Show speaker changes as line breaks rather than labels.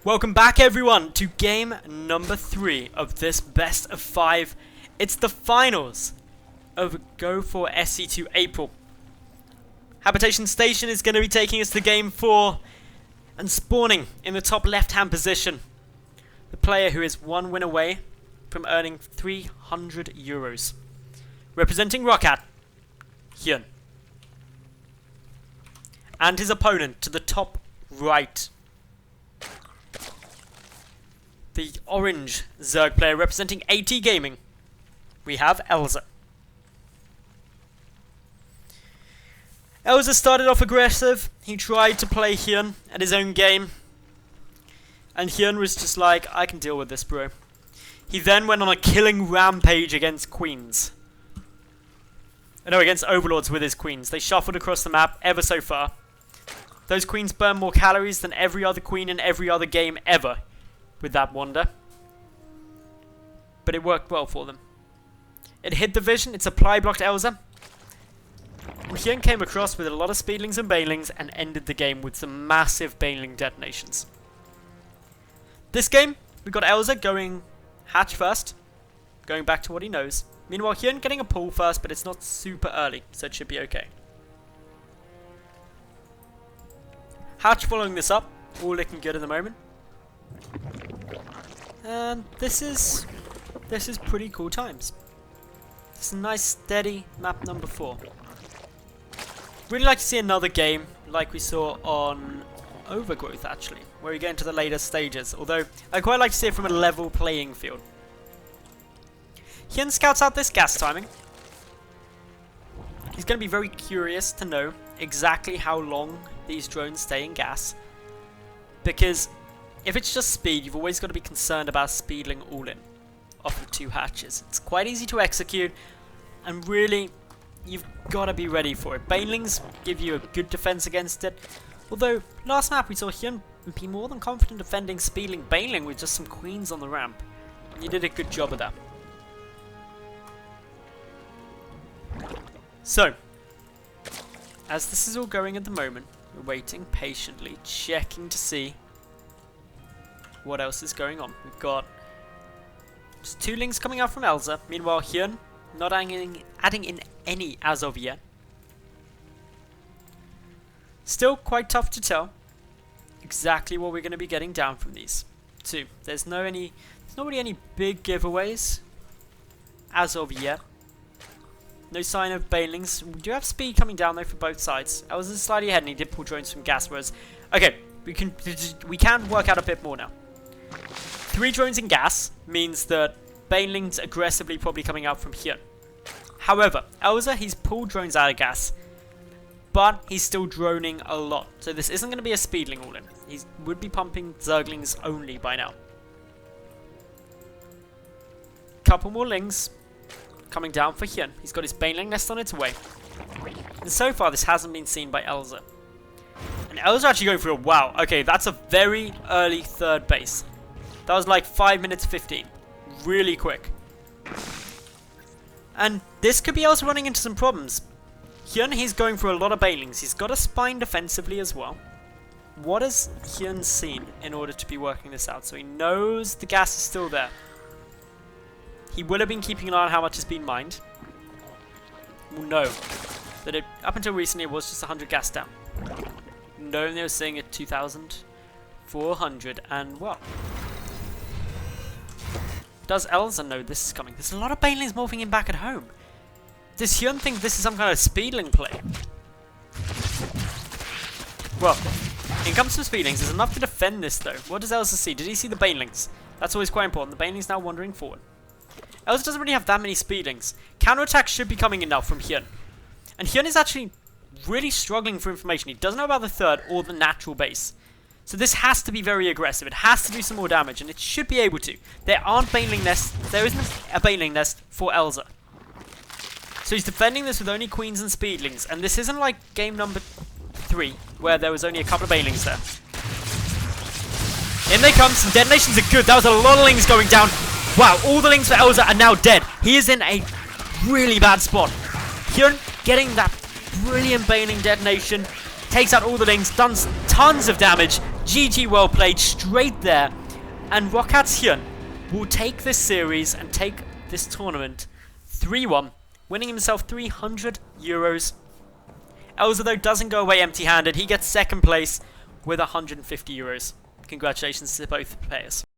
Welcome back everyone to game number 3 of this best of 5. It's the finals of Go4 SC2 April. Habitation Station is going to be taking us to game 4 and spawning in the top left hand position. The player who is one win away from earning 300 euros. Representing Rockat, HyuN. And his opponent to the top right. The orange Zerg player representing AT Gaming. We have Elazer. Elazer started off aggressive. He tried to play HyuN at his own game. And HyuN was just like, I can deal with this, bro. He then went on a killing rampage against queens. No, against overlords with his queens. They shuffled across the map ever so far. Those queens burn more calories than every other queen in every other game ever. With that wonder. But it worked well for them. It hit the vision, it supply blocked Elazer. And HyuN came across with a lot of speedlings and banelings and ended the game with some massive baneling detonations. This game, we got Elazer going hatch first. Going back to what he knows. Meanwhile, HyuN getting a pull first, but it's not super early, so it should be okay. Hatch following this up, all looking good at the moment. And this is pretty cool times. It's a nice steady map number 4. Really like to see another game like we saw on Overgrowth actually, where we get into the later stages, although I quite like to see it from a level playing field. HyuN scouts out this gas timing. He's going to be very curious to know exactly how long these drones stay in gas, because if it's just speed, you've always got to be concerned about speedling all in off of 2 hatches. It's quite easy to execute, and really, you've got to be ready for it. Banelings give you a good defense against it, although last map we saw HyuN be more than confident defending speedling baneling with just some queens on the ramp. You did a good job of that. So, as this is all going at the moment, we're waiting patiently, checking to see what else is going on. We've got just 2 links coming out from Elazer. Meanwhile, HyuN not adding in any as of yet. Still quite tough to tell exactly what we're going to be getting down from these 2. There's not really any big giveaways as of yet. No sign of banelings. We do have speed coming down though for both sides. Elazer's slightly ahead and he did pull drones from gas, whereas okay, we can work out a bit more now. 3 drones in gas means that banelings aggressively probably coming out from HyuN. However, Elazer, he's pulled drones out of gas, but he's still droning a lot. So this isn't going to be a speedling all in. He would be pumping Zerglings only by now. Couple more lings coming down for HyuN. He's got his baneling nest on its way. And so far this hasn't been seen by Elazer. And Elazer actually going for a wow. Okay, that's a very early 3rd base. That was like 5 minutes 15. Really quick. And this could be Elazer running into some problems. HyuN, he's going for a lot of banelings. He's got a spine defensively as well. What has HyuN seen in order to be working this out? So he knows the gas is still there. He will have been keeping an eye on how much has been mined. We'll know that up until recently it was just 100 gas down. No, they were saying at 2,400, and well, does Elazer know this is coming? There's a lot of banelings morphing in back at home. Does HyuN think this is some kind of speedling play? Well, in comes some speedlings. There's enough to defend this though. What does Elazer see? Did he see the banelings? That's always quite important. The banelings now wandering forward. Elazer doesn't really have that many speedlings. Counterattack should be coming in now from HyuN. And HyuN is actually really struggling for information. He doesn't know about the 3rd or the natural base. So this has to be very aggressive. It has to do some more damage, and it should be able to. There aren't baneling nests. There isn't a baneling nest for Elazer. So he's defending this with only queens and speedlings. And this isn't like game number 3, where there was only a couple of banelings there. In they come. Some detonations are good. That was a lot of lings going down. Wow, all the lings for Elazer are now dead. He is in a really bad spot. HyuN getting that brilliant baneling detonation. takes out all the lings, does tons of damage, GG, well played, straight there. And Rockat's HyuN will take this series and take this tournament 3-1, winning himself €300. Elazer, though, doesn't go away empty-handed. He gets second place with €150. Congratulations to both players.